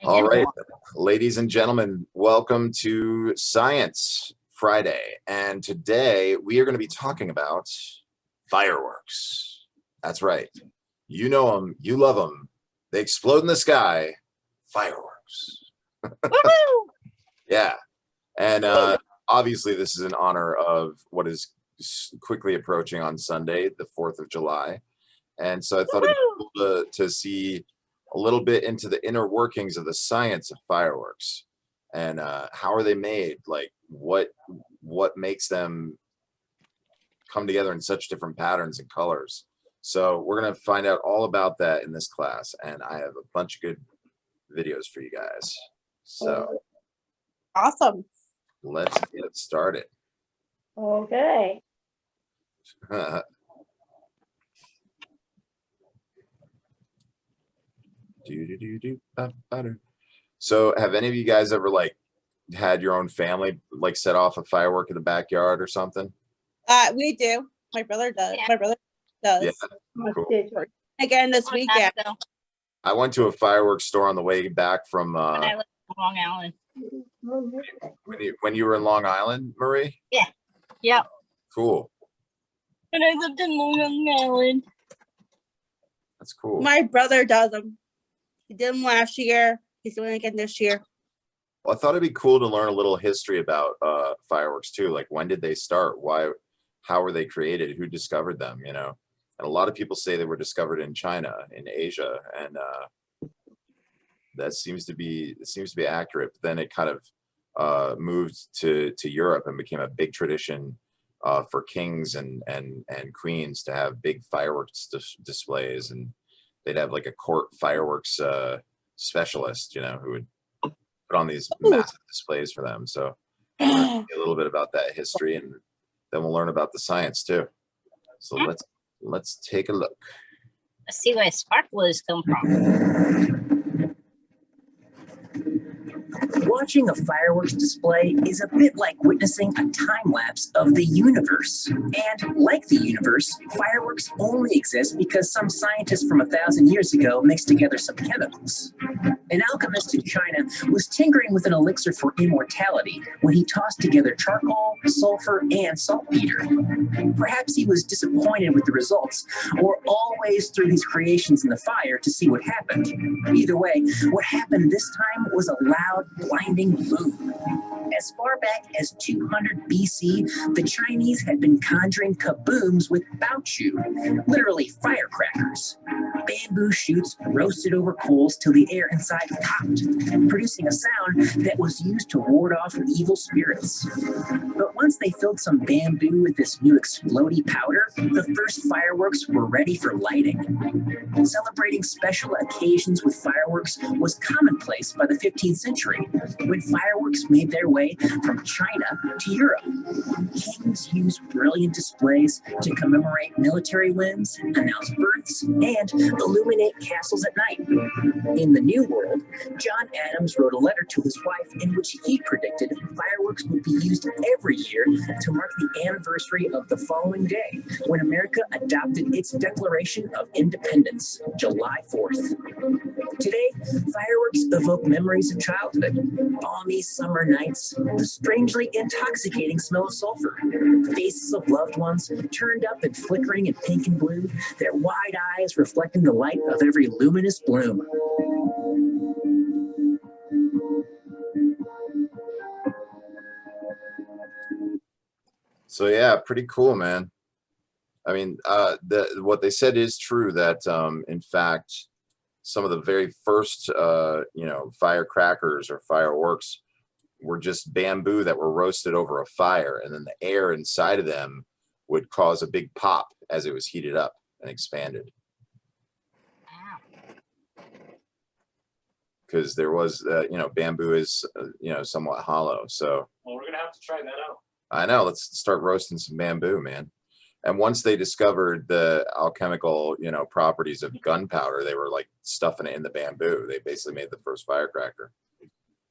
All right, ladies and gentlemen, welcome to Science Friday. And today we are going to be talking about fireworks. That's right. You know them, you love them. They explode in the sky. Fireworks. Yeah. And obviously this is in honor of what is quickly approaching on Sunday, the 4th of July. And so I thought it'd be cool to see a little bit into the inner workings of the science of fireworks and how are they made, like what makes them come together in such different patterns and colors. So we're going to find out all about that in this class, and I have a bunch of good videos for you guys. So awesome. Let's get started. Okay. So have any of you guys ever like had your own family like set off a firework in the backyard or something? We do. My brother does. Yeah. My brother does. Yeah, cool. Again this weekend. I went to a fireworks store on the way back from When I lived in Long Island. when you were in Long Island, Marie? Yeah. Yep. Cool. When I lived in Long Island. That's cool. My brother does them. He did them last year. He's doing it again this year. Well, I thought it'd be cool to learn a little history about fireworks too. Like, when did they start? Why? How were they created? Who discovered them? You know, and a lot of people say they were discovered in China, in Asia, and that seems to be accurate. But then it kind of moved to Europe and became a big tradition for kings and queens to have big fireworks displays, and they'd have like a court fireworks specialist, you know, who would put on these massive displays for them. So a little bit about that history, and then we'll learn about the science too. So let's take a look. Let's see where sparklers come from. Watching a fireworks display is a bit like witnessing a time lapse of the universe. And like the universe, fireworks only exist because some scientist from 1,000 years ago mixed together some chemicals. An alchemist in China was tinkering with an elixir for immortality when he tossed together charcoal, sulfur, and saltpeter. Perhaps he was disappointed with the results, or always threw his creations in the fire to see what happened. Either way, what happened this time was a loud, blinding boom. As far back as 200 BC, the Chinese had been conjuring kabooms with baochu, literally firecrackers. Bamboo shoots roasted over coals till the air inside popped, producing a sound that was used to ward off evil spirits. But once they filled some bamboo with this new explodey powder, the first fireworks were ready for lighting. Celebrating special occasions with fireworks was commonplace by the 15th century, when fireworks made their way from China to Europe. Kings used brilliant displays to commemorate military wins, announce births, and illuminate castles at night. In the New World, John Adams wrote a letter to his wife in which he predicted fireworks would be used every year to mark the anniversary of the following day, when America adopted its Declaration of Independence, July 4th. Today, fireworks evoke memories of childhood, balmy summer nights, the strangely intoxicating smell of sulfur, faces of loved ones turned up and flickering in pink and blue, their wide eyes reflecting the light of every luminous bloom. So yeah, pretty cool, man. I mean, what they said is true, that in fact, some of the very first you know, firecrackers or fireworks were just bamboo that were roasted over a fire, and then the air inside of them would cause a big pop as it was heated up and expanded. Because there was, you know, bamboo is, you know, somewhat hollow. So, well, we're gonna have to try that out. I know. Let's start roasting some bamboo, man. And once they discovered the alchemical, you know, properties of gunpowder, they were like stuffing it in the bamboo. They basically made the first firecracker.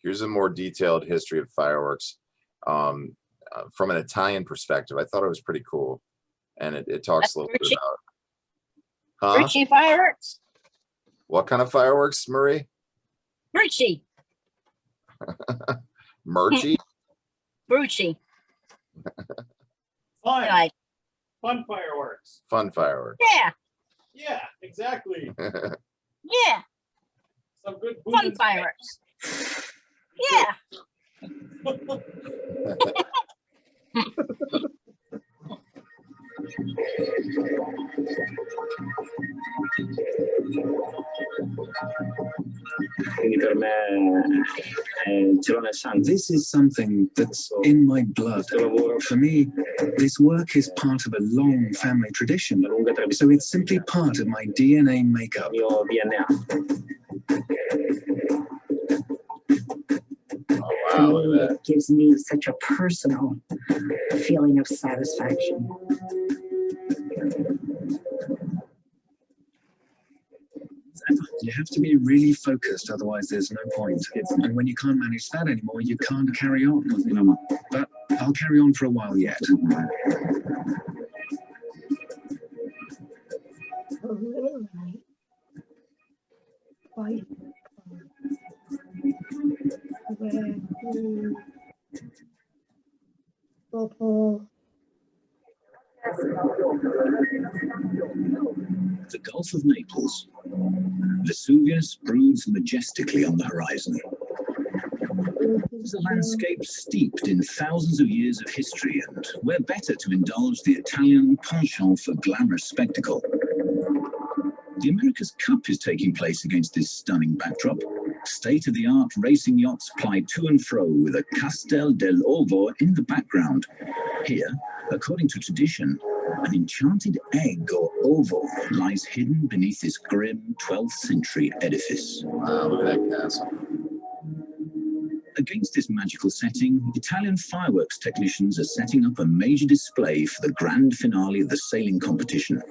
Here's a more detailed history of fireworks from an Italian perspective. I thought it was pretty cool, and it talks a little bit about. Richie fireworks. What kind of fireworks, Marie? Brucci. Murchie? Brucci. Fun. Like, Fun fireworks. Fun fireworks. yeah, Yeah, exactly. yeah. Some good food Fun and fireworks. Yeah. Quindi per me ce l'ho nel sangue. This is something that's in my blood. Questo lavoro For me, this work is part of a long family tradition, una lunga tradizione so it's simply part of my DNA makeup. del mio DNA. Oh, wow, look at that. It gives me such a personal feeling of satisfaction. You have to be really focused, otherwise there's no point. And when you can't manage that anymore, you can't carry on. But I'll carry on for a while yet. The Gulf of Naples. Vesuvius broods majestically on the horizon. It is a landscape steeped in thousands of years of history, and where better to indulge the Italian penchant for glamorous spectacle. The America's Cup is taking place against this stunning backdrop. State-of-the-art racing yachts ply to and fro with a Castel del Ovo in the background. Here, according to tradition, an enchanted egg or ovo lies hidden beneath this grim 12th century edifice. Wow, look at that castle. Against this magical setting, Italian fireworks technicians are setting up a major display for the grand finale of the sailing competition.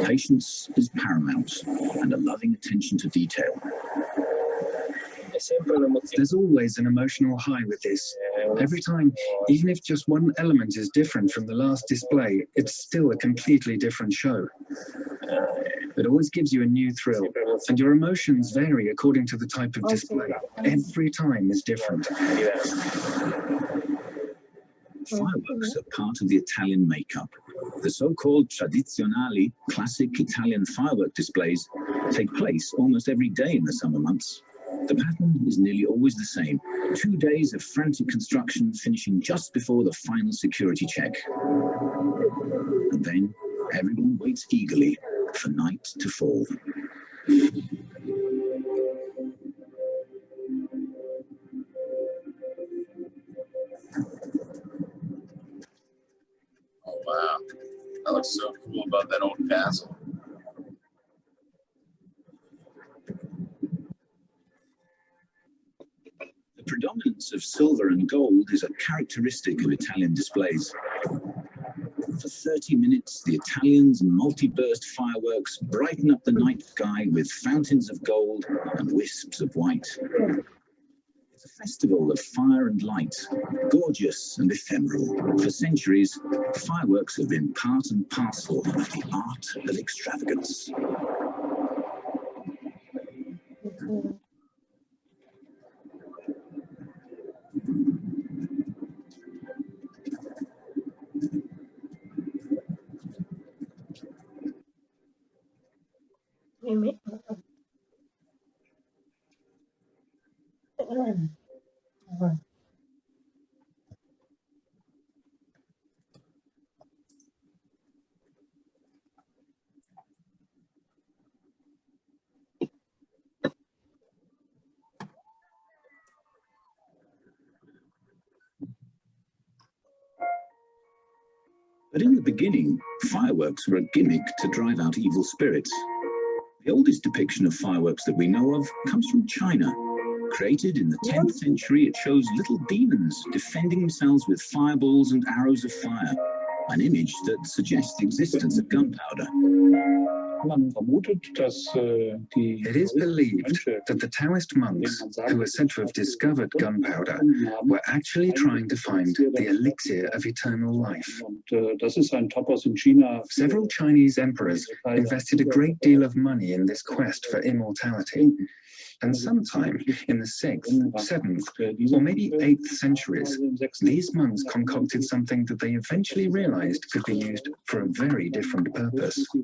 Patience is paramount, and a loving attention to detail. È sempre un'emozione. There's always an emotional high with this. Every time, even if just one element is different from the last display, it's still a completely different show. It always gives you a new thrill, and your emotions vary according to the type of display. Every time is different. Fireworks are part of the Italian makeup. The so-called tradizionali, classic Italian firework displays, take place almost every day in the summer months. The pattern is nearly always the same. 2 days of frantic construction finishing just before the final security check. And then everyone waits eagerly for night to fall. Oh, wow. That looks so cool about that old castle. The predominance of silver and gold is a characteristic of Italian displays. For 30 minutes, the Italians' multi-burst fireworks brighten up the night sky with fountains of gold and wisps of white. It's a festival of fire and light, gorgeous and ephemeral. For centuries, fireworks have been part and parcel of the art of extravagance. But in the beginning, fireworks were a gimmick to drive out evil spirits. The oldest depiction of fireworks that we know of comes from China. Created in the 10th century, it shows little demons defending themselves with fireballs and arrows of fire, an image that suggests the existence of gunpowder. It is believed that the Taoist monks, who are said to have discovered gunpowder, were actually trying to find the elixir of eternal life. Several Chinese emperors invested a great deal of money in this quest for immortality. And sometime in the 6th, 7th, or maybe 8th centuries, these monks concocted something that they eventually realized could be used for a very different purpose. So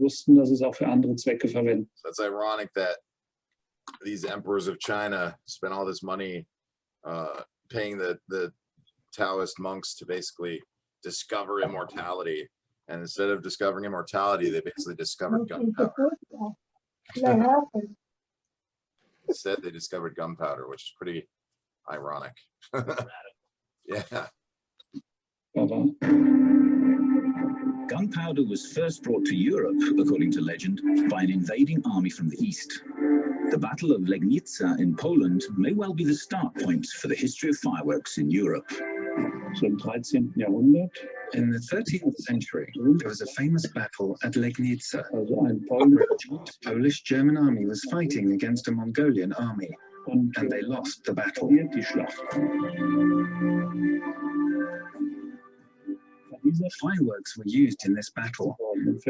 it's ironic that these emperors of China spent all this money paying the Taoist monks to basically discover immortality. And instead of discovering immortality, they basically discovered gunpowder. Instead, they discovered gunpowder, which is pretty ironic. Yeah. Gunpowder was first brought to Europe, according to legend, by an invading army from the east. The Battle of Legnica in Poland may well be the start point for the history of fireworks in Europe. In the 13th century, there was a famous battle at Legnica. A Polish-German army was fighting against a Mongolian army, and they lost the battle. Fireworks were used in this battle.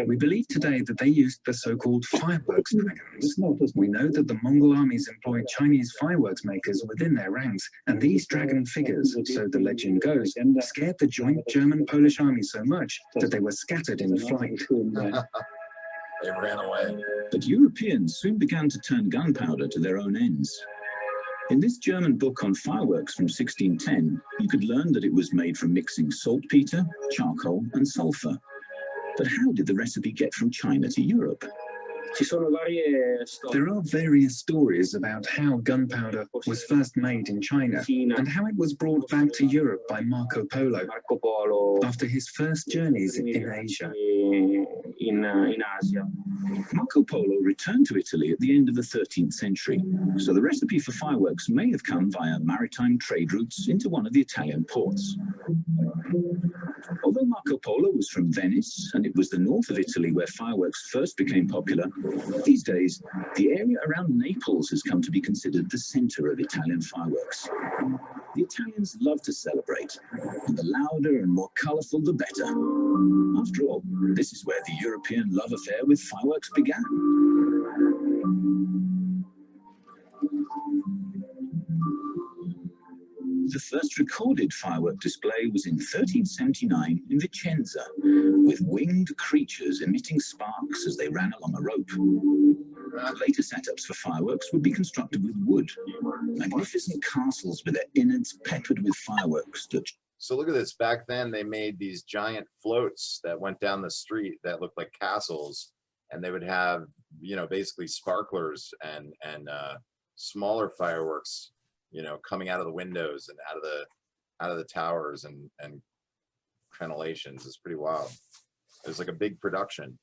We believe today that they used the so-called fireworks dragons. We know that the Mongol armies employed Chinese fireworks makers within their ranks, and these dragon figures, so the legend goes, scared the joint German-Polish army so much that they were scattered in flight. They ran away. But Europeans soon began to turn gunpowder to their own ends. In this German book on fireworks from 1610, you could learn that it was made from mixing saltpeter, charcoal, and sulfur. But how did the recipe get from China to Europe? There are various stories about how gunpowder was first made in China and how it was brought back to Europe by Marco Polo after his first journeys in Asia. Marco Polo returned to Italy at the end of the 13th century, so the recipe for fireworks may have come via maritime trade routes into one of the Italian ports. Although Marco Polo was from Venice, and it was the north of Italy where fireworks first became popular, these days, the area around Naples has come to be considered the center of Italian fireworks. The Italians love to celebrate, and the louder and more colorful, the better. After all, this is where the European love affair with fireworks began. The first recorded firework display was in 1379 in Vicenza, with winged creatures emitting sparks as they ran along a rope. Later setups for fireworks would be constructed with wood, magnificent castles with their innards peppered with fireworks that... So look at this. Back then, they made these giant floats that went down the street that looked like castles, and they would have, you know, basically sparklers and smaller fireworks, you know, coming out of the windows and out of the towers and crenellations. It's pretty wild. It was like a big production.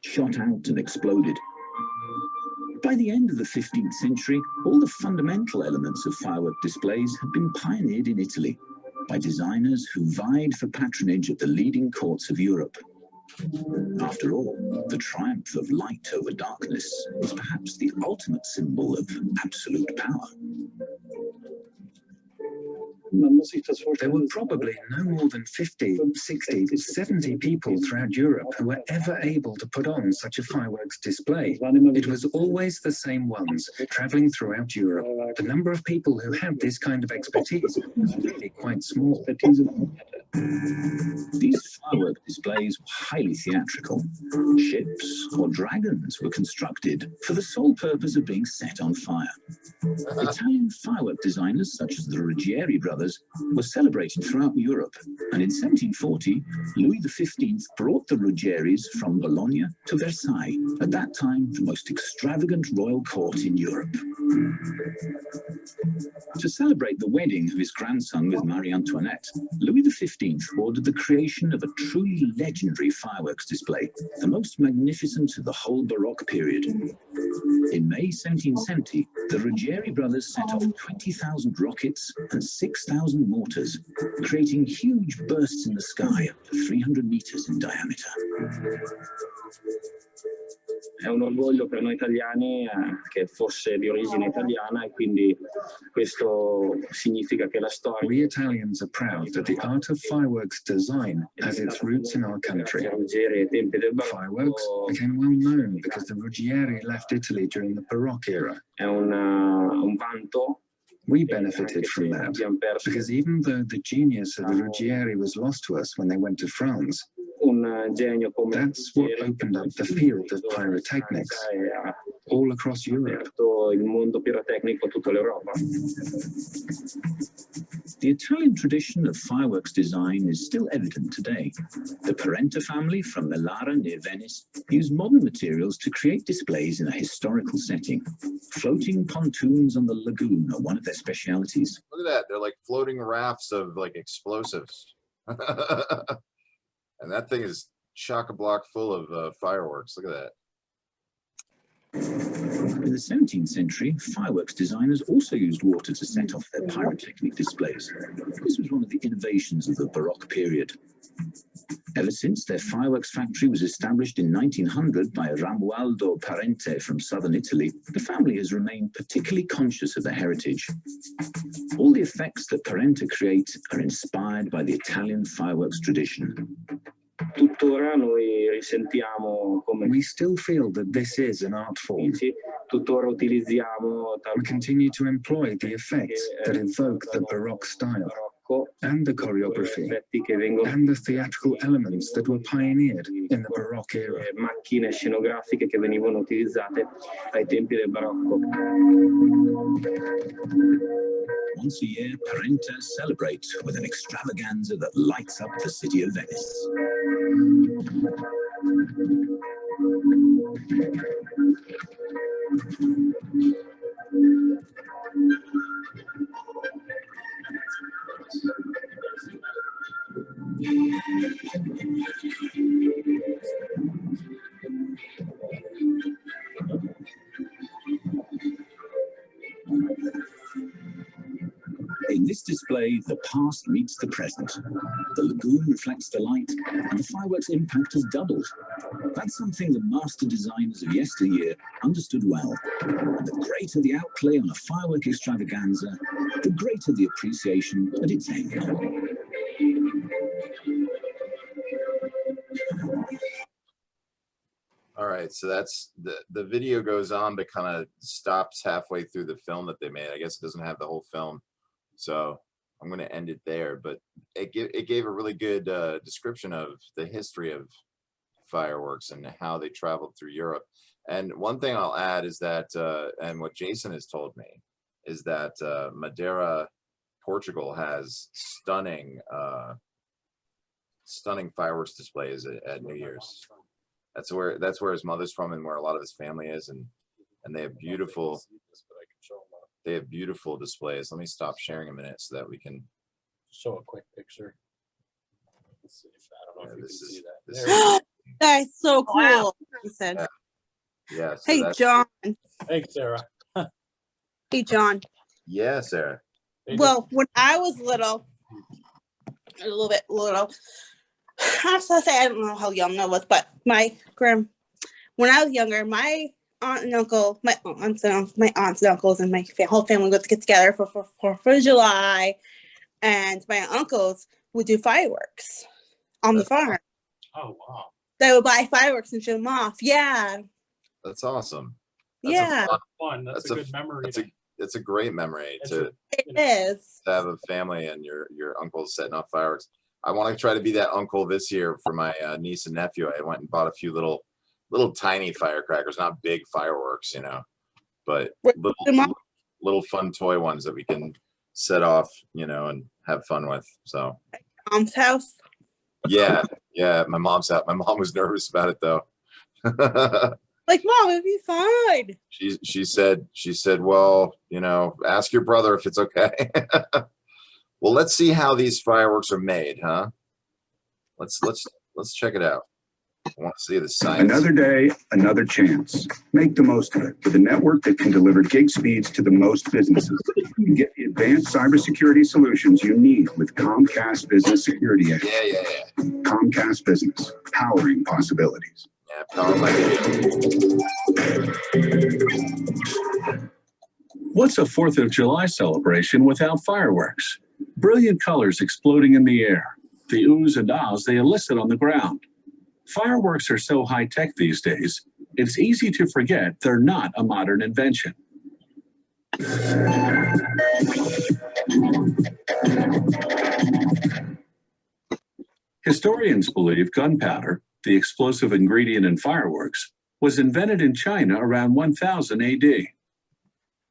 Shot out and exploded. By the end of the 15th century, all the fundamental elements of firework displays had been pioneered in Italy by designers who vied for patronage at the leading courts of Europe. After all, the triumph of light over darkness is perhaps the ultimate symbol of absolute power. There were probably no more than 50, 60, 70 people throughout Europe who were ever able to put on such a fireworks display. It was always the same ones, traveling throughout Europe. The number of people who had this kind of expertise was really quite small. These firework displays were highly theatrical. Ships or dragons were constructed for the sole purpose of being set on fire. Italian firework designers such as the Ruggieri brothers were celebrated throughout Europe, and in 1740, Louis XV brought the Ruggieris from Bologna to Versailles, at that time the most extravagant royal court in Europe. To celebrate the wedding of his grandson with Marie Antoinette, Louis XV ordered the creation of a truly legendary fireworks display, the most magnificent of the whole Baroque period. In May 1770, the Ruggieri brothers set off 20,000 rockets and 6,000 mortars, creating huge bursts in the sky up to 300 meters in diameter. È un orgoglio per noi italiani che fosse di origine italiana e quindi questo significa che la storia. We Italians are proud that the art of fireworks design has its roots in our country. Ruggeri ai tempi del Fireworks barocco became well known because the Ruggieri left Italy during the Baroque era. è un vanto. We benefited from that because even though the genius of the Ruggieri was lost to us when they went to France, Un genio come that's what opened up the field of pyrotechnics ha all across Europe. aperto il mondo pirotecnico a tutta l'Europa. The Italian tradition of fireworks design is still evident today. The Parenta family from Melara near Venice used modern materials to create displays in a historical setting. Floating pontoons on the lagoon are one of their specialities. Look at that. They're like floating rafts of like explosives. And that thing is chock-a-block full of fireworks. Look at that. In the 17th century, fireworks designers also used water to set off their pyrotechnic displays. This was one of the innovations of the Baroque period. Ever since their fireworks factory was established in 1900 by Ramualdo Parente from southern Italy, the family has remained particularly conscious of their heritage. All the effects that Parente create are inspired by the Italian fireworks tradition. Tuttora noi risentiamo come We still feel that this is an art form. tuttora utilizziamo We continue to employ the effects that evoke the Baroque style barocco, and the choreography effetti che vengono and the theatrical elements that were pioneered in the Baroque era. macchine scenografiche che venivano utilizzate ai tempi del barocco. Once a year, Parenta celebrate with an extravaganza that lights up the city of Venice. In this display, the past meets the present. The lagoon reflects the light, and the fireworks impact has doubled. That's something the master designers of yesteryear understood well. And the greater the outlay on a firework extravaganza, the greater the appreciation at its end. All right, so that's the video goes on, but kind of stops halfway through the film that they made. I guess it doesn't have the whole film, so I'm going to end it there. But it gave a really good description of the history of fireworks and how they traveled through Europe. And one thing I'll add is that, and what Jason has told me, is that Madeira, Portugal, has stunning fireworks displays at New Year's. That's where his mother's from and where a lot of his family is, and they have beautiful displays. Let me stop sharing a minute so that we can Show a quick picture. Let's see if I don't know if you can this see is that. this There. is- That's so cool. Wow. He said, yeah, so "Hey that's- John, Thanks, Sarah. hey John." yeah, Sarah. They just- Well, when I was little, a little bit little, I have to say I don't know how young I was, but when I was younger, my aunt and uncle, my aunts and uncles, and my whole family would get together for 4th of July, and my uncles would do fireworks on the farm. Oh, wow. They would buy fireworks and show them off. Yeah, That's awesome. That's a yeah, fun- Fun. That's a good memory. it's a great memory It's to it is. have a family and your uncles setting off fireworks. I want to try to be that uncle this year for my niece and nephew. I went and bought a few little tiny firecrackers, not big fireworks, but little fun toy ones that we can set off, and have fun with. So Mom's house. yeah, my mom's out. My mom was nervous about it though. Like, Mom, it'd be fine. She said, well, ask your brother if it's okay. Well, let's see how these fireworks are made, huh? Let's check it out. I want to see the science. Another day, another chance. Make the most of it with a network that can deliver gig speeds to the most businesses. You get the advanced cybersecurity solutions you need with Comcast Business Security Edge. Yeah. Comcast Business, powering possibilities. Yeah, power my video. What's a 4th of July celebration without fireworks? Brilliant colors exploding in the air, the oohs and ahs they elicit on the ground. Fireworks are so high-tech these days, it's easy to forget they're not a modern invention. Historians believe gunpowder, the explosive ingredient in fireworks, was invented in China around 1000 AD.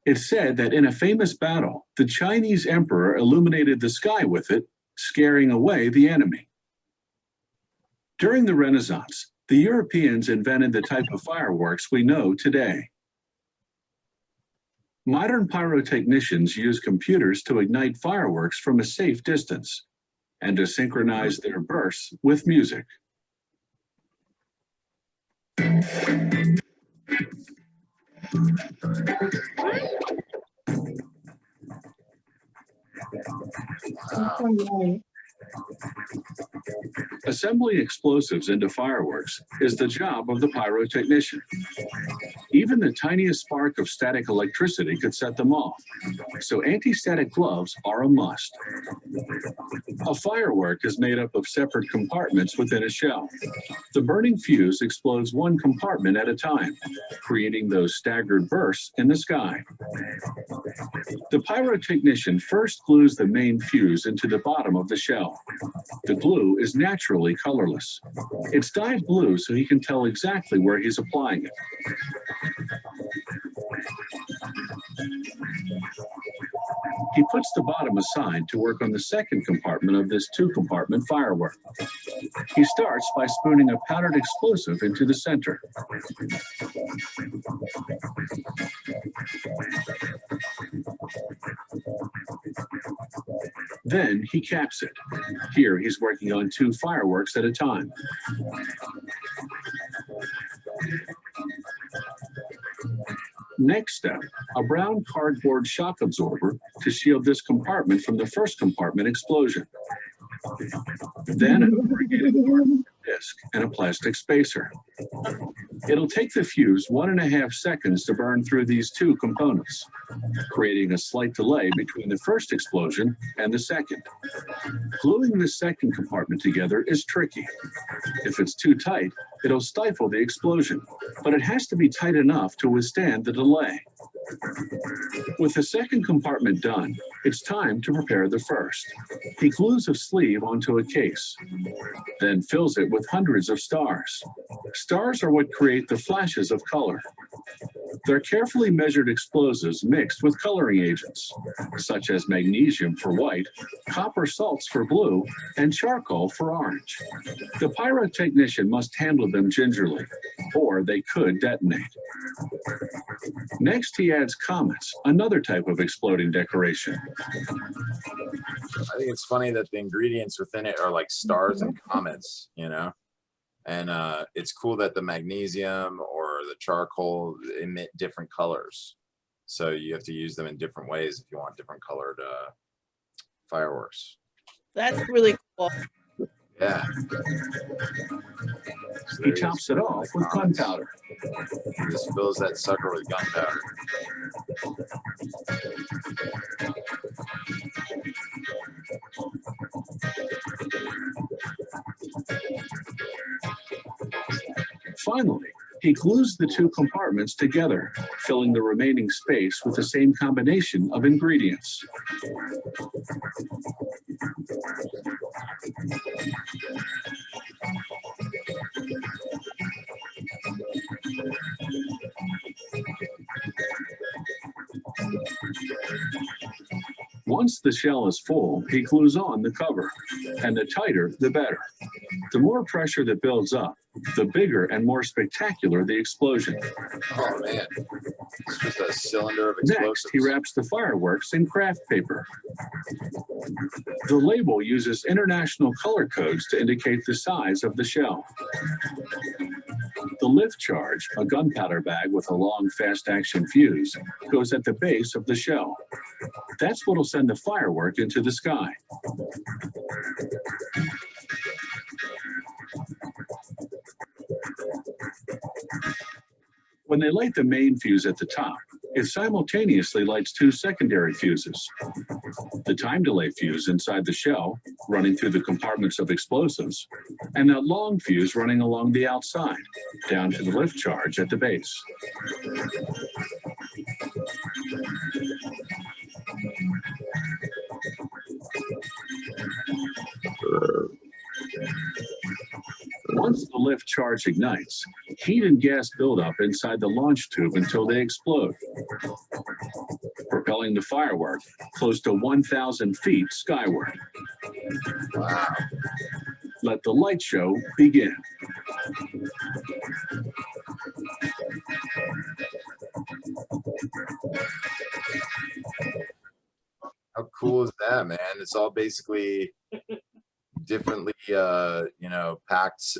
It's said that in a famous battle, the Chinese emperor illuminated the sky with it, scaring away the enemy. During the Renaissance, the Europeans invented the type of fireworks we know today. Modern pyrotechnicians use computers to ignite fireworks from a safe distance and to synchronize their bursts with music. Assembling explosives into fireworks is the job of the pyrotechnician. Even the tiniest spark of static electricity could set them off, so anti-static gloves are a must. A firework is made up of separate compartments within a shell. The burning fuse explodes one compartment at a time, creating those staggered bursts in the sky. The pyrotechnician first glues the main fuse into the bottom of the shell. The glue is naturally colorless. It's dyed blue so he can tell exactly where he's applying it. He puts the bottom aside to work on the second compartment of this two-compartment firework. He starts by spooning a powdered explosive into the center. Then he caps it. Here he's working on 2 fireworks at a time. Next step, a brown cardboard shock absorber to shield this compartment from the first compartment explosion. Then a corrugated cardboard disc and a plastic spacer. It'll take the fuse 1.5 seconds to burn through these 2 components, creating a slight delay between the first explosion and the second. Gluing the second compartment together is tricky. If it's too tight, it'll stifle the explosion, but it has to be tight enough to withstand the delay. With the second compartment done, it's time to prepare the first. He glues a sleeve onto a case, then fills it with hundreds of stars. Stars are what create the flashes of color. They're carefully measured explosives mixed with coloring agents, such as magnesium for white, copper salts for blue, and charcoal for orange. The pyrotechnician must handle them gingerly, or they could detonate. Next, he adds comets, another type of exploding decoration. I think it's funny that the ingredients within it are like stars and comets, you know? And it's cool that the magnesium or the charcoal emit different colors. So you have to use them in different ways if you want different colored fireworks. That's really cool. Yeah. So He tops it off with gunpowder. Just fills that sucker with gunpowder. Finally, he glues the 2 compartments together, filling the remaining space with the same combination of ingredients. Once the shell is full, he glues on the cover, and the tighter, the better. The more pressure that builds up, the bigger and more spectacular the explosion. Oh man, it's just a cylinder of explosives. Next, he wraps the fireworks in craft paper. The label uses international color codes to indicate the size of the shell. The lift charge, a gunpowder bag with a long fast-action fuse, goes at the base of the shell. That's what'll send the firework into the sky. When they light the main fuse at the top, it simultaneously lights 2 secondary fuses. The time delay fuse inside the shell, running through the compartments of explosives, and that long fuse running along the outside, down to the lift charge at the base. Once the lift charge ignites, heat and gas build up inside the launch tube until they explode, propelling the firework close to 1,000 feet skyward. Let the light show begin. How cool is that, man? It's all basically differently, you know, packed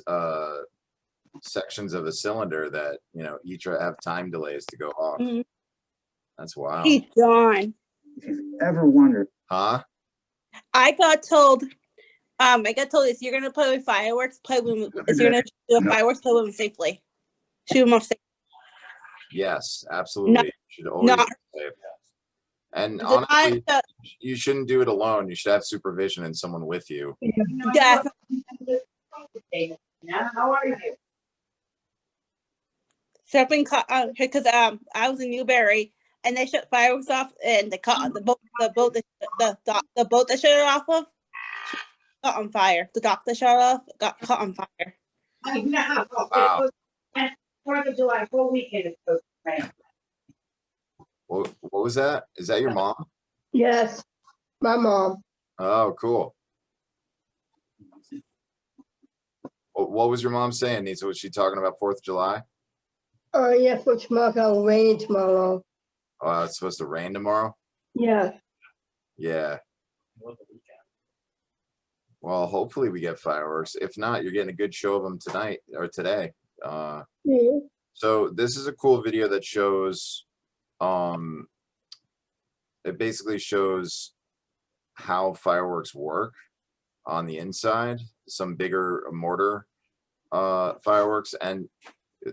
sections of a cylinder that, you know, each have time delays to go off. Mhm. That's wild. Hey, John. If you've ever wondered, Huh? I got told if you're gonna play with fireworks, if you're gonna do a fireworks, play with them safely. Shoot them off safe. Yes, absolutely. You should always not- be safe. And The honestly, time- you shouldn't do it alone. You should have supervision and someone with you. Yeah. How are you? Something because I was in Newberry and they shut fireworks off and the boat that shut it off of got on fire. The dock that shut off got caught on fire. Wow. 4th of July, full weekend. What was that? Is that your mom? Yes, my mom. Oh, cool. What was your mom saying, Nisa? Was she talking about 4th of July? Oh, yeah, for tomorrow, rain tomorrow. Oh, it's supposed to rain tomorrow? Yeah. Yeah. Well, hopefully we get fireworks. If not, you're getting a good show of them tonight or today. Yeah. So this is a cool video that shows, it basically shows how fireworks work on the inside, some bigger mortar fireworks. And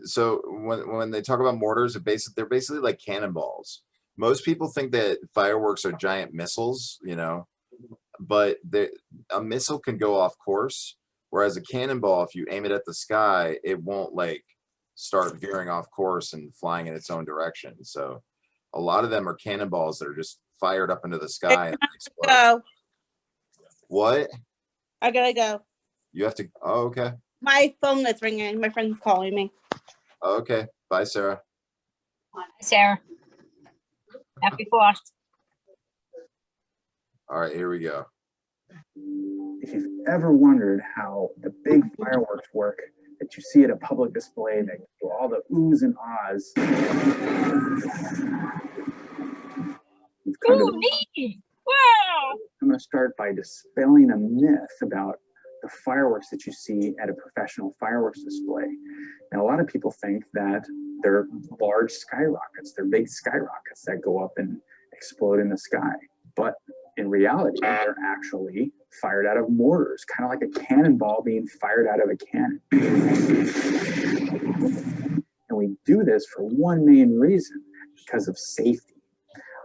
so when they talk about mortars, they're basically like cannonballs. Most people think that fireworks are giant missiles, you know, but a missile can go off course, whereas a cannonball, if you aim it at the sky, it won't like start veering off course and flying in its own direction. So a lot of them are cannonballs that are just fired up into the sky and explode. Go. What? I gotta go. You have to, oh, okay. My phone is ringing. My friend's calling me. Oh, okay. Bye, Sarah. Sarah. Happy 4th. All right, here we go. if you've ever wondered how the big fireworks work that you see at a public display that do all the oohs and ahs, you've kind of, neat. Wow. I'm going to start by dispelling a myth about the fireworks that you see at a professional fireworks display. Now, a lot of people think that they're large skyrockets. They're big skyrockets that go up and explode in the sky. But in reality, they're actually fired out of mortars, kind of like a cannonball being fired out of a cannon. And we do this for one main reason, because of safety.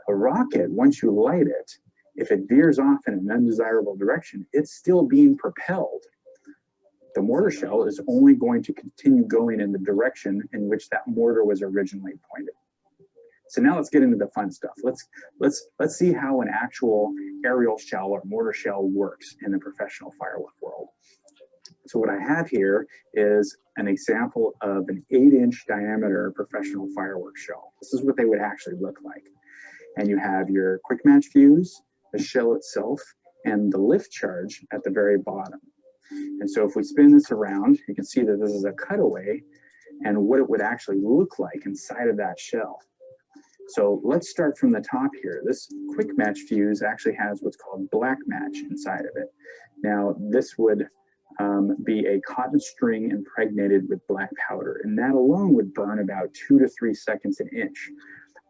A rocket, once you light it, if it veers off in an undesirable direction, it's still being propelled. The mortar shell is only going to continue going in the direction in which that mortar was originally pointed. So now let's get into the fun stuff. Let's see how an actual aerial shell or mortar shell works in the professional firework world. So what I have here is an example of an 8-inch diameter professional firework shell. This is what they would actually look like. And you have your quick match fuse, the shell itself, and the lift charge at the very bottom. And so if we spin this around, you can see that this is a cutaway and what it would actually look like inside of that shell. So let's start from the top here. This quick match fuse actually has what's called black match inside of it. Now, this would be a cotton string impregnated with black powder, and that alone would burn about 2 to 3 seconds an inch.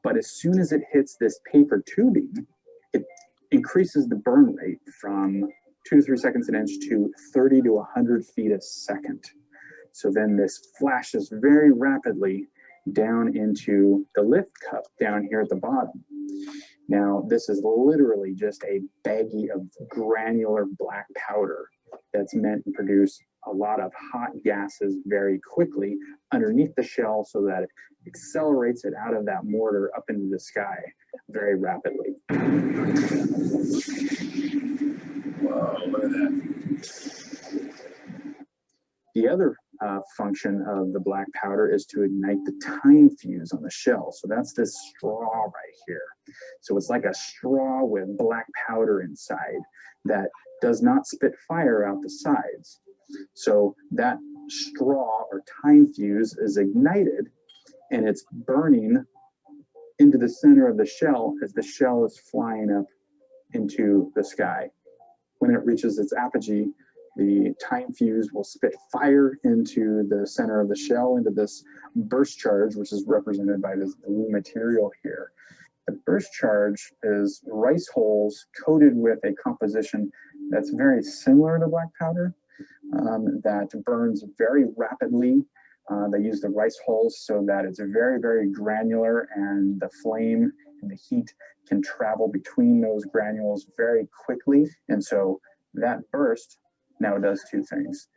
But as soon as it hits this paper tubing, it increases the burn rate from 2 to 3 seconds an inch to 30 to 100 feet a second. So then this flashes very rapidly down into the lift cup down here at the bottom. Now, this is literally just a baggie of granular black powder that's meant to produce a lot of hot gases very quickly underneath the shell so that it accelerates it out of that mortar up into the sky very rapidly. Wow, look at that. The other function of the black powder is to ignite the time fuse on the shell. So that's this straw right here. So it's like a straw with black powder inside that does not spit fire out the sides. So that straw or time fuse is ignited and it's burning into the center of the shell as the shell is flying up into the sky. When it reaches its apogee, the time fuse will spit fire into the center of the shell, into this burst charge, which is represented by this blue material here. The burst charge is rice hulls coated with a composition that's very similar to black powder, that burns very rapidly. They use the rice hulls so that it's very, very granular, and the flame and the heat can travel between those granules very quickly. And so that burst now does two things.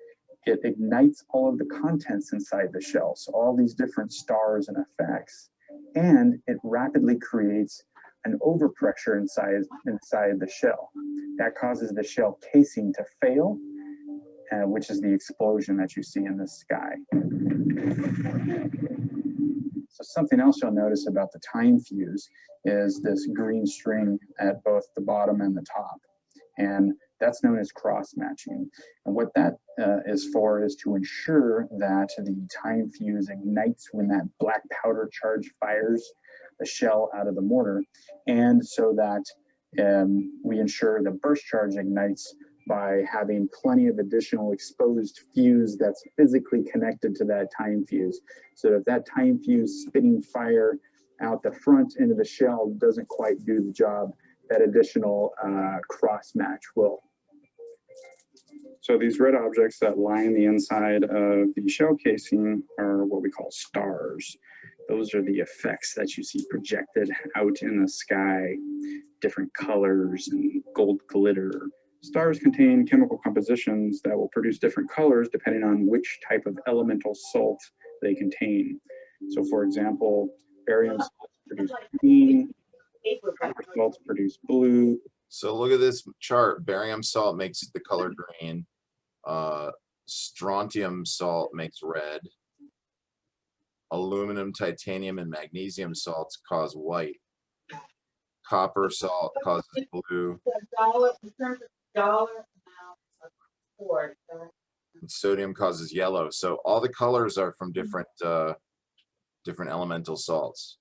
It ignites all of the contents inside the shell, so all these different stars and effects, and it rapidly creates an overpressure inside the shell. That causes the shell casing to fail, which is the explosion that you see in the sky. So something else you'll notice about the time fuse is this green string at both the bottom and the top. And that's known as cross matching. And what that is for is to ensure that the time fuse ignites when that black powder charge fires the shell out of the mortar, and so that we ensure the burst charge ignites by having plenty of additional exposed fuse that's physically connected to that time fuse. So if that time fuse spitting fire out the front into the shell doesn't quite do the job, that additional cross match will. So these red objects that line the inside of the shell casing are what we call stars. Those are the effects that you see projected out in the sky, different colors and gold glitter. Stars contain chemical compositions that will produce different colors depending on which type of elemental salt they contain. So for example, barium salts produce green, copper salts produce blue. So look at this chart. Barium salt makes the color green. Strontium salt makes red. Aluminum, titanium, and magnesium salts cause white. Copper salt causes blue. And sodium causes yellow. So all the colors are from different different elemental salts.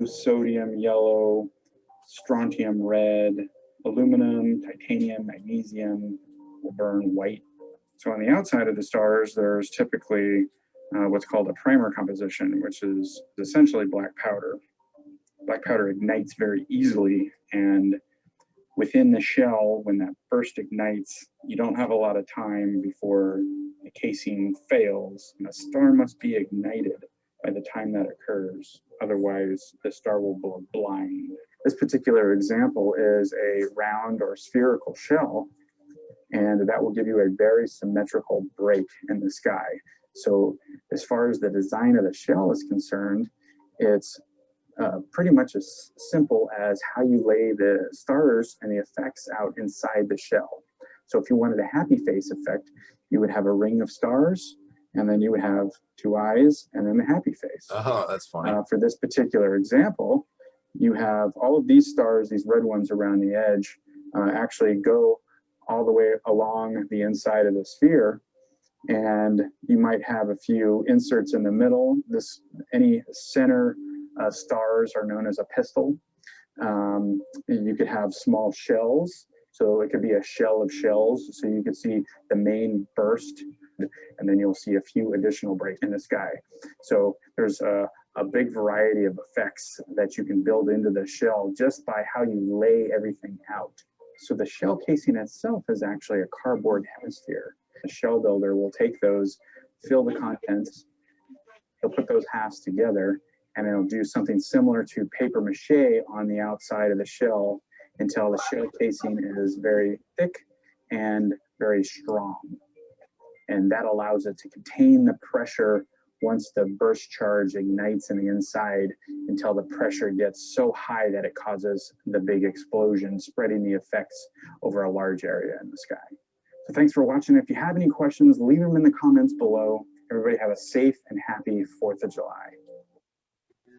Sodium yellow, strontium red, aluminum, titanium, magnesium will burn white. So on the outside of the stars, there's typically what's called a primer composition, which is essentially black powder. Black powder ignites very easily, and within the shell, when that burst ignites, you don't have a lot of time before the casing fails, and the star must be ignited by the time that occurs. Otherwise, the star will blow blind. This particular example is a round or spherical shell, and that will give you a very symmetrical break in the sky. So as far as the design of the shell is concerned, it's pretty much as simple as how you lay the stars and the effects out inside the shell. So if you wanted a happy face effect, you would have a ring of stars, and then you would have two eyes, and then the happy face. Oh, that's funny. For this particular example, you have all of these stars, these red ones around the edge, actually go all the way along the inside of the sphere, and you might have a few inserts in the middle. Any center stars are known as a pistil. You could have small shells, so it could be a shell of shells, so you could see the main burst, and then you'll see a few additional breaks in the sky. So there's a big variety of effects that you can build into the shell just by how you lay everything out. So the shell casing itself is actually a cardboard hemisphere. The shell builder will take those, fill the contents, he'll put those halves together and it'll do something similar to paper mache on the outside of the shell until the shell casing is very thick and very strong. And that allows it to contain the pressure once the burst charge ignites in the inside until the pressure gets so high that it causes the big explosion, spreading the effects over a large area in the sky. So thanks for watching. If you have any questions, leave them in the comments below. Everybody have a safe and happy 4th of July.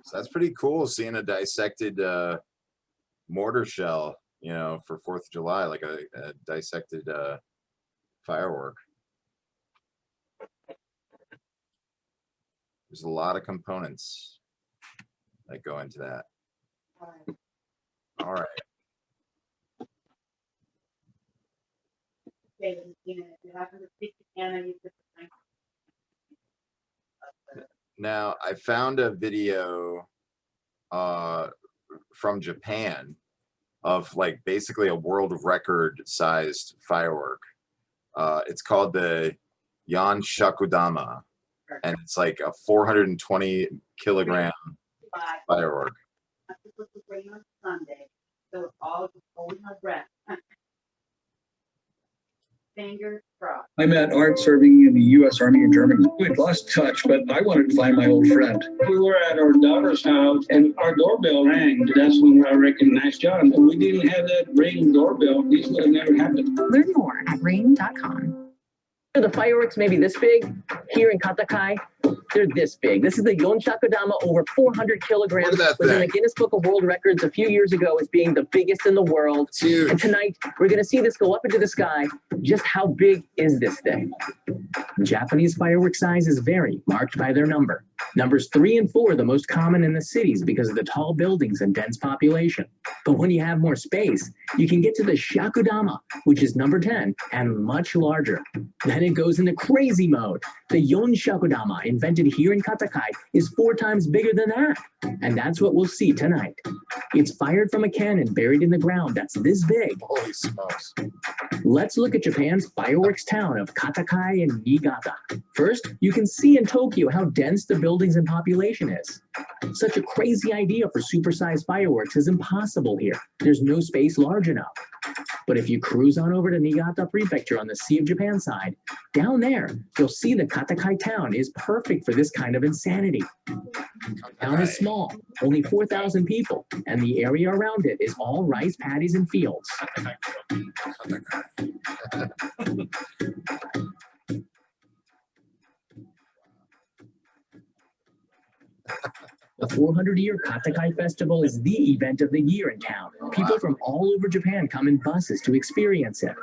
So that's pretty cool seeing a dissected mortar shell, you know, for 4th of July, like a dissected firework. There's a lot of components that go into that. All right. Now, I found a video from Japan of like basically a world record sized firework. It's called the Yon Shakudama, and it's like a 420 kilogram firework. I met Art serving in the U.S. Army in Germany. We'd lost touch, but I wanted to find my old friend. We were at our daughter's house and our doorbell rang. That's when I recognized John. If we didn't have that ring doorbell, this would have never happened. Learn more at ring.com. The fireworks may be this big. Here in Katakai, they're this big. This is the Yon Shakudama, over 400 kilograms. Was in the Guinness Book of World Records a few years ago as being the biggest in the world. And tonight, we're going to see this go up into the sky. Just how big is this thing? Japanese firework sizes vary, marked by their number. Numbers 3 and 4 are the most common in the cities because of the tall buildings and dense population. But when you have more space, you can get to the Shakudama, which is number 10 and much larger. Then it goes into crazy mode. The Yon Shakudama, invented here in Katakai, is 4 times bigger than that. And that's what we'll see tonight. It's fired from a cannon buried in the ground that's this big. Holy smokes. Let's look at Japan's fireworks town of Katakai and Niigata. First, you can see in Tokyo how dense the buildings and population is. Such a crazy idea for supersized fireworks is impossible here. There's no space large enough. But if you cruise on over to Niigata Prefecture on the Sea of Japan side, down there, you'll see the Katakai town is perfect for this kind of insanity. The town is small, only 4,000 people, and the area around it is all rice paddies and fields. The 400-year Katakai Festival is the event of the year in town. People from all over Japan come in buses to experience it.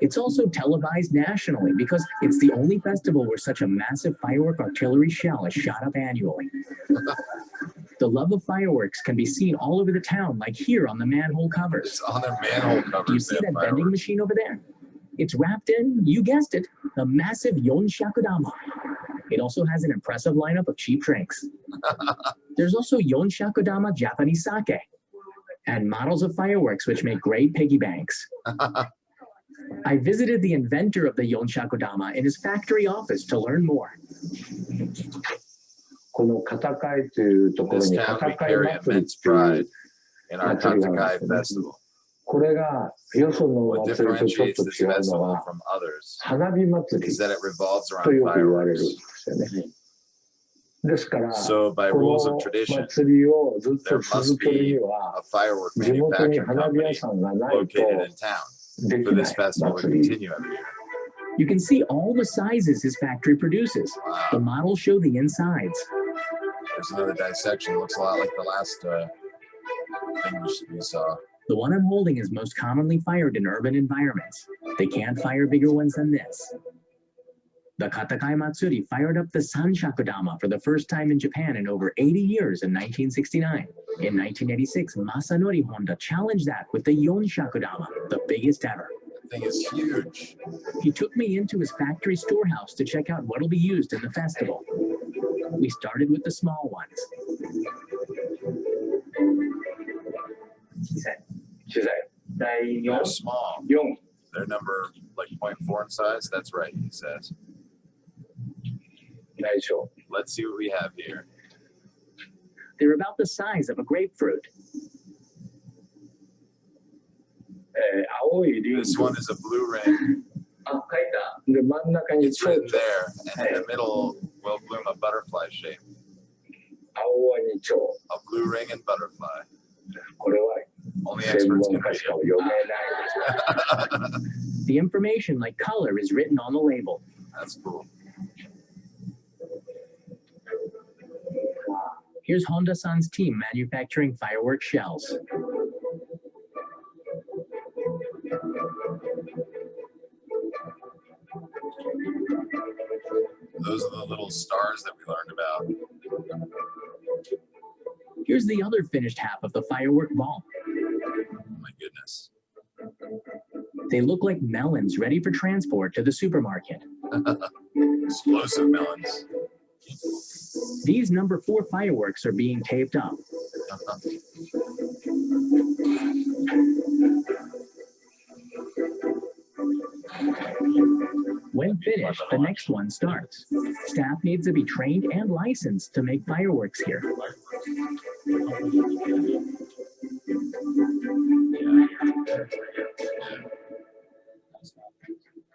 It's also televised nationally because it's the only festival where such a massive firework artillery shell is shot up annually. The love of fireworks can be seen all over the town, like here on the manhole covers. It's on their manhole covers. Do you see that vending machine over there? It's wrapped in, you guessed it, the massive Yon Shakudama. It also has an impressive lineup of cheap drinks. There's also Yon Shakudama Japanese sake and models of fireworks which make great piggy banks. I visited the inventor of the Yon Shakudama in his factory office to learn more. This town we carry immense pride in our Katakai festival. What differentiates this festival from others is that it revolves around fireworks. So by rules of tradition, there must be a firework manufacturing company located in town for this festival to continue every year. You can see all the sizes his factory produces. Wow. The models show the insides. There's another dissection. Looks a lot like the last thing we saw. The one I'm holding is most commonly fired in urban environments. They can't fire bigger ones than this. The Katakai Matsuri fired up the San Shakudama for the first time in Japan in over 80 years in 1969. In 1986, Masanori Honda challenged that with the Yon Shakudama, the biggest ever. The thing is huge. He took me into his factory storehouse to check out what'll be used in the festival. We started with the small ones. They're small. They're number like 0.4 in size. That's right, he says. Let's see what we have here. They're about the size of a grapefruit. This one is a blue ring. It's written there, and in the middle will bloom a butterfly shape. A blue ring and butterfly. Only experts can read it. The information, like color, is written on the label. That's cool. Here's Honda-san's team manufacturing fireworks shells. Those are the little stars that we learned about. Here's the other finished half of the firework ball. Oh my goodness. They look like melons ready for transport to the supermarket. Explosive melons. These number 4 fireworks are being taped up. When finished, the next one starts. Staff needs to be trained and licensed to make fireworks here.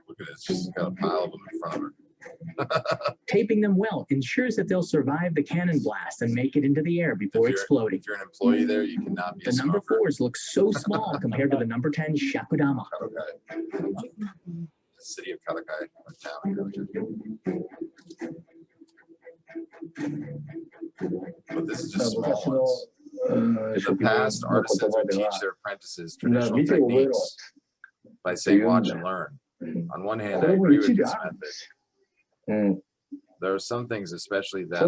Look at this, she's got a pile of them in front of her. Taping them well ensures that they'll survive the cannon blast and make it into the air before exploding. If you're an employee there, you cannot be a The number smoker. 4s look so small compared to the number 10 Shakudama. The city of Karakai, or town. But this is just small ones. In the past, artisans would teach their apprentices traditional techniques by saying watch and learn. On one hand, I agree with this method. There are some things, especially that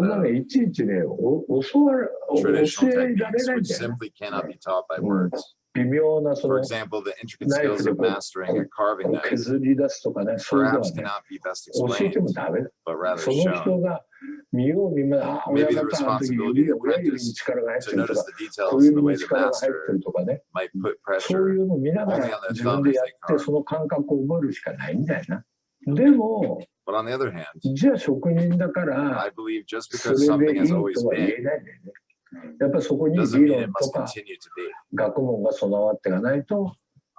traditional techniques, which simply cannot be taught by words. For example, the intricate skills of mastering a carving knife perhaps cannot be best explained, but rather shown. Maybe the responsibility of the apprentice to notice the details in the way the master might put pressure only on their thumb as they carve. But on the other hand, I believe just because something has always been doesn't mean it must continue to be.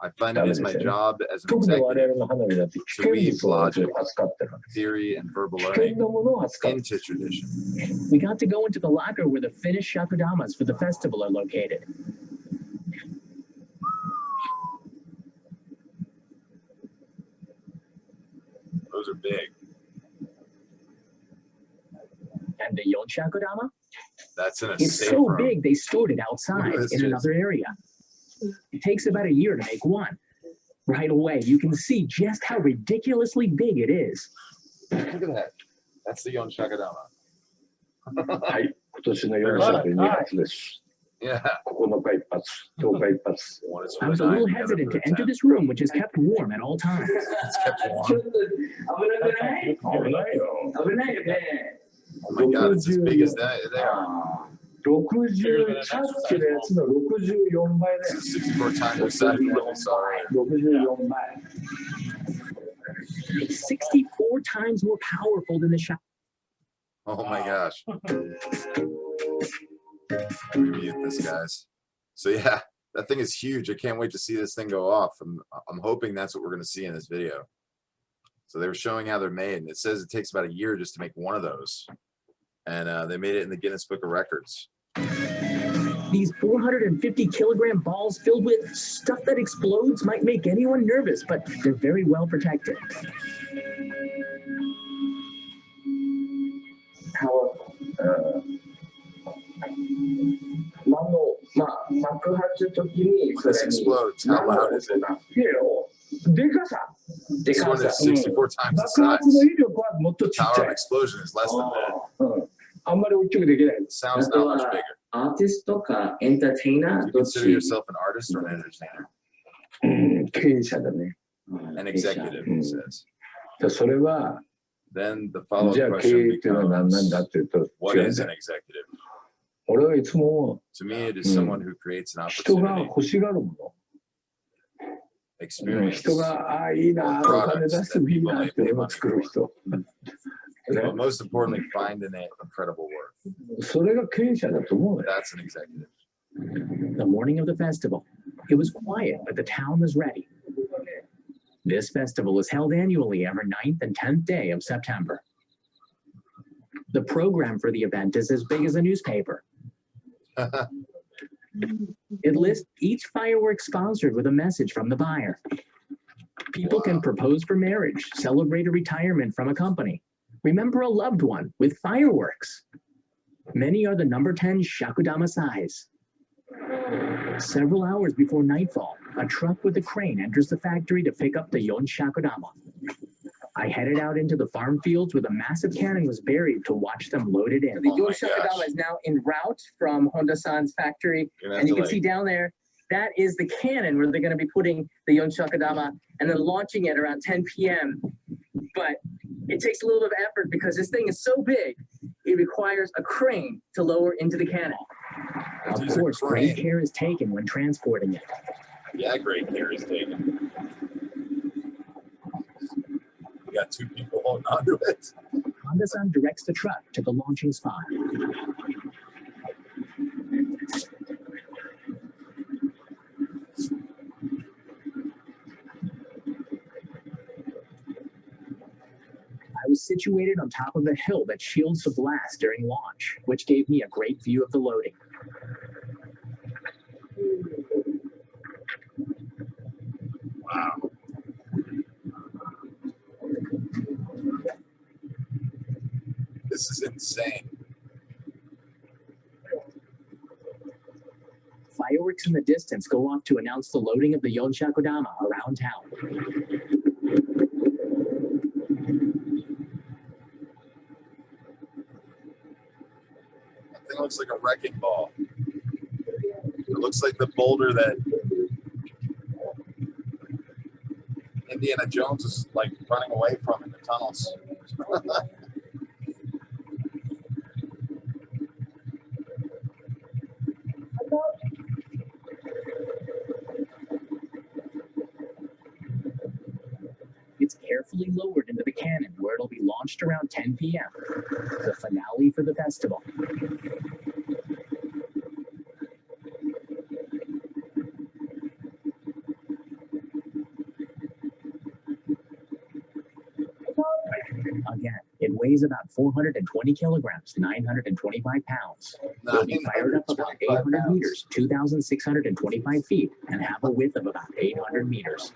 I find it is my job as an executive to weave logic, theory, and verbal learning into tradition. We got to go into the locker where the finished Shakudamas for the festival are located. Those are big. And the Yon Shakudama? That's in a It's safe so room. big they stored it outside Look at this in shit. another area. It takes about a year to make one. Right away, you can see just how ridiculously big it is. Look at that. That's the Yon Shakudama. Yeah. I was a little hesitant to enter this room, which is kept warm at all times. It's kept warm. Oh my god, it's as big as that. They are. 64 times the size of what we saw earlier. It's 64 times more powerful than the shot. Oh my gosh. Let me mute this, guys. So yeah, that thing is huge. I can't wait to see this thing go off. I'm hoping that's what we're going to see in this video. So they were showing how they're made, and it says it takes about a year just to make one of those. And they made it in the Guinness Book of Records. These 450 kilogram balls filled with stuff that explodes might make anyone nervous, but they're very well protected. This explodes. How loud is it? This one is 64 times the size. The power of explosion is less than that. Sounds not much bigger. Do you consider yourself an artist or an entertainer? An executive, he says. Then the follow-up question becomes, what is an executive? To me, it is someone who creates an opportunity, experience, or products that people may pay money for. But most importantly, finding it incredible work. それが経営者だと思うよ。 That's an executive. The morning of the festival, it was quiet, but the town was ready. This festival is held annually every 9th and 10th day of September. The program for the event is as big as a newspaper. It lists each firework sponsored with a message from the buyer. People can propose for marriage, celebrate a retirement from a company, remember a loved one with fireworks. Many are the number 10 Shakudama size. Several hours before nightfall, a truck with a crane enters the factory to pick up the Yon Shakudama. I headed out into the farm fields where the massive cannon was buried to watch them load it in. The Yon Shakudama is now en route from Honda-san's factory, and you can see down there, that is the cannon where they're going to be putting the Yon Shakudama and then launching it around 10 p.m. But it takes a little bit of effort because this thing is so big, it requires a crane to lower into the cannon. Of course, great care is taken when transporting it. Yeah, great care is taken. We got 2 people holding onto it. Honda-san directs the truck to the launching spot. I was situated on top of a hill that shields the blast during launch, which gave me a great view of the loading. Wow. This is insane. Fireworks in the distance go off to announce the loading of the Yon Shakudama around town. That thing looks like a wrecking ball. It looks like the boulder that Indiana Jones is like running away from in the tunnels. It's carefully lowered into the cannon where it'll be launched around 10 p.m., the finale for the festival. Again, it weighs about 420 kilograms, 925 pounds. It'll be fired up about 800 meters, 2,625 feet, and have a width of about 800 meters.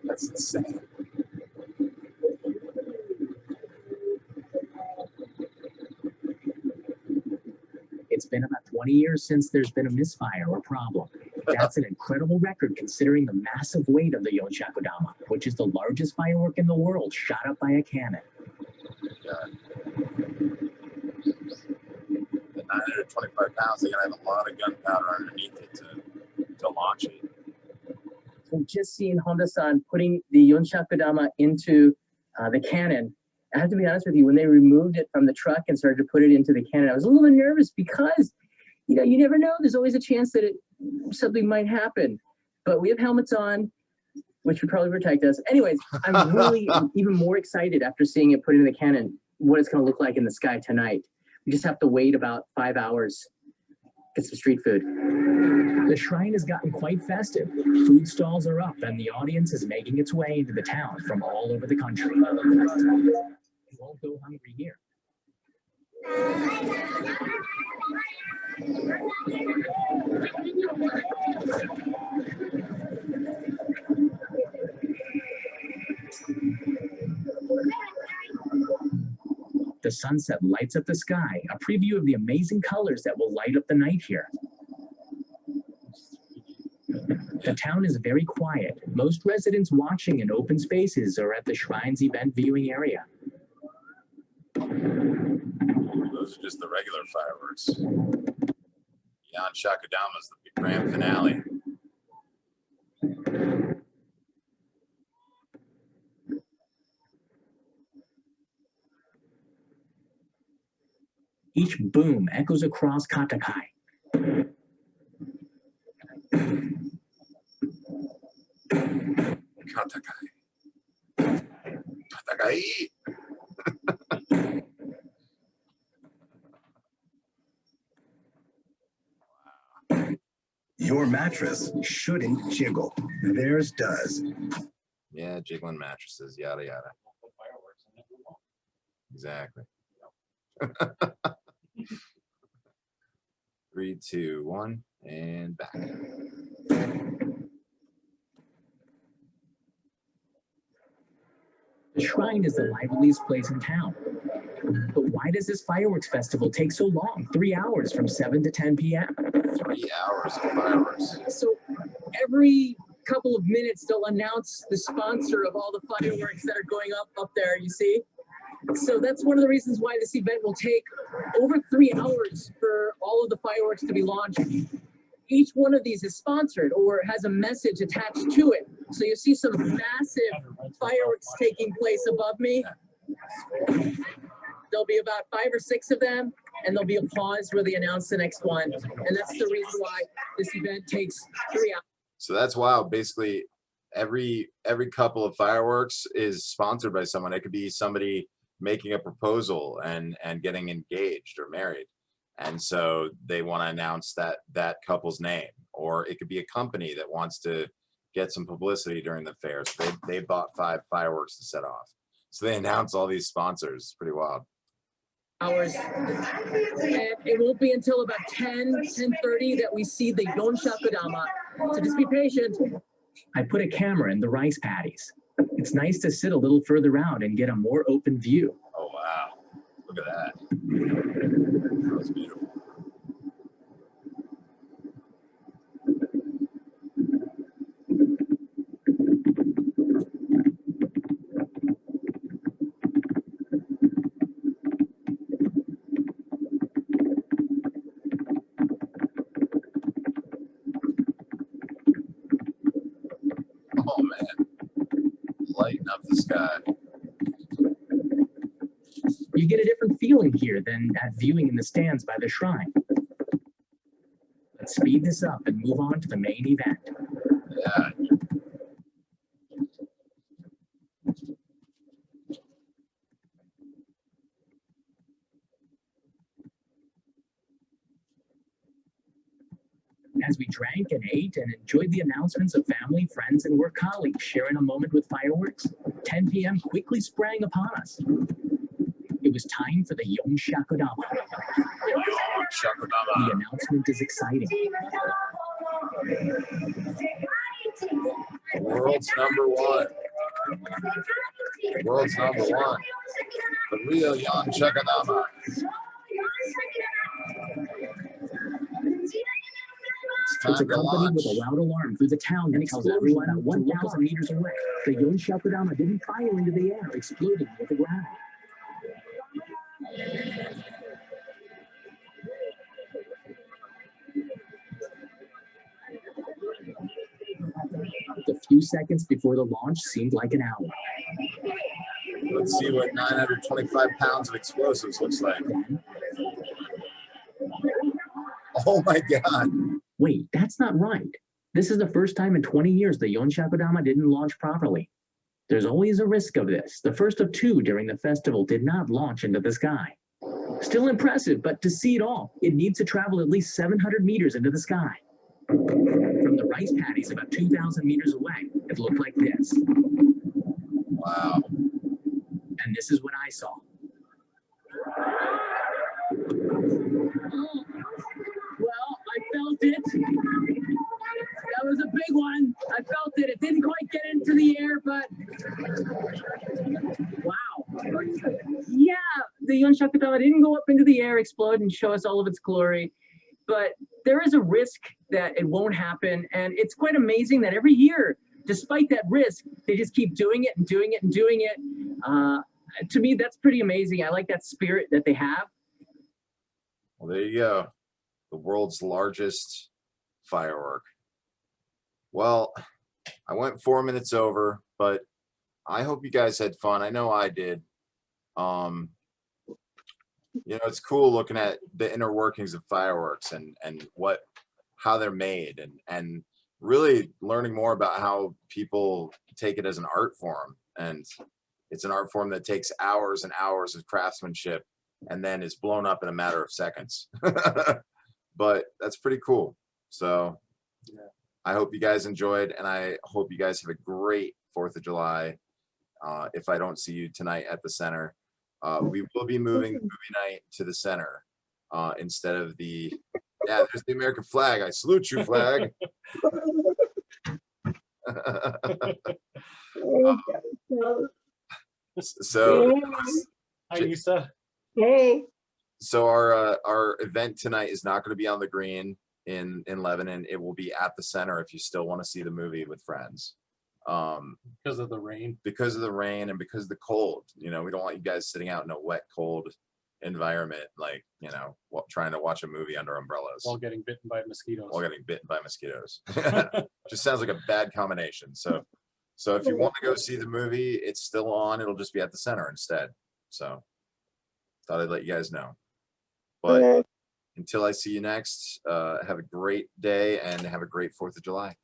That's insane. It's been about 20 years since there's been a misfire or problem. That's an incredible record considering the massive weight of the Yon Shakudama, which is the largest firework in the world shot up by a cannon. God. The 925 pounds, they're going to have a lot of gunpowder underneath it to launch it. So just seeing Honda-san putting the Yon Shakudama into the cannon, I have to be honest with you, when they removed it from the truck and started to put it into the cannon, I was a little nervous because, you know, you never know. There's always a chance that something might happen. But we have helmets on, which would probably protect us. Anyways, I'm really even more excited after seeing it put in the cannon, what it's going to look like in the sky tonight. We just have to wait about 5 hours, get some street food. The shrine has gotten quite festive. Food stalls are up and the audience is making its way into the town from all over the country. You won't go hungry here. The sunset lights up the sky, a preview of the amazing colors that will light up the night here. The town is very quiet. Most residents watching in open spaces or at the shrine's event viewing area. Those are just the regular fireworks. Yon Shakudama is the grand finale. Each boom echoes across Katakai. Your mattress shouldn't jiggle. Theirs does. Yeah, jiggling mattresses, yada yada. Exactly. 3, 2, 1, and back. The Shrine is the liveliest place in town. But why does this fireworks festival take so long? 3 hours from 7 to 10 p.m. 3 hours of fireworks. So every couple of minutes, they'll announce the sponsor of all the fireworks that are going up there, you see? So that's one of the reasons why this event will take over 3 hours for all of the fireworks to be launched. Each one of these is sponsored or has a message attached to it. So you see some massive fireworks taking place above me. There'll be about 5 or 6 of them, and there'll be a pause where they announce the next one. And that's the reason why this event takes 3 hours. So that's wild. Basically, every couple of fireworks is sponsored by someone. It could be somebody making a proposal and getting engaged or married, and so they want to announce that couple's name. Or it could be a company that wants to get some publicity during the fair. So they bought 5 fireworks to set off. So they announce all these sponsors. It's pretty wild. Hours, and it won't be until about 10:30 that we see the Yonshakodama. So just be patient. I put a camera in the rice paddies. It's nice to sit a little further out and get a more open view. Oh wow! Look at that. That was beautiful. Oh man, lighten up the sky. You get a different feeling here than at viewing in the stands by the shrine. Let's speed this up and move on to the main event. Yeah. As we drank and ate and enjoyed the announcements of family, friends, and work colleagues sharing a moment with fireworks, 10 p.m. quickly sprang upon us. It was time for the Yonshakodama. The announcement is exciting. The world's number one. The world's number one. The real Yonshakodama. It's accompanied with a loud alarm through the town that tells everyone at 1,000 meters away. The Yonshakodama didn't fire into the air, exploding near the ground. The few seconds before the launch seemed like an hour. Let's see what 925 pounds of explosives looks like. Oh my God. Wait, that's not right. This is the first time in 20 years the Yonshakodama didn't launch properly. There's always a risk of this. The first of 2 during the festival did not launch into the sky. Still impressive, but to see it all, it needs to travel at least 700 meters into the sky. From the rice paddies about 2,000 meters away, it looked like this. Wow. And this is what I saw. Well, I felt it. That was a big one. I felt it. It didn't quite get into the air, but wow. Yeah, the Yonshakodama didn't go up into the air, explode, and show us all of its glory. But there is a risk that it won't happen. And it's quite amazing that every year, despite that risk, they just keep doing it and doing it and doing it. To me, that's pretty amazing. I like that spirit that they have. Well, there you go. The world's largest firework. Well, I went 4 minutes over, but I hope you guys had fun. I know I did. You know, it's cool looking at the inner workings of fireworks and how they're made and really learning more about how people take it as an art form. And it's an art form that takes hours and hours of craftsmanship and then is blown up in a matter of seconds. But that's pretty cool. So I hope you guys enjoyed, and I hope you guys have a great 4th of July. If I don't see you tonight at the center, we will be moving the movie night to the center instead of the, yeah, there's the American flag. I salute you, flag. So, hi, Lisa. Hey. So our event tonight is not going to be on the green in Lebanon. It will be at the center if you still want to see the movie with friends. Because of the rain. Because of the rain and because of the cold. You know, we don't want you guys sitting out in a wet, cold environment, like, you know, trying to watch a movie under umbrellas. While getting bitten by mosquitoes. While getting bitten by mosquitoes. Just sounds like a bad combination. So if you want to go see the movie, it's still on. It'll just be at the center instead. So thought I'd let you guys know. But until I see you next, have a great day and have a great 4th of July.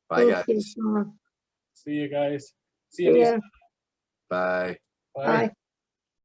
Bye, guys. See you guys. See you. Yeah. Bye. Bye.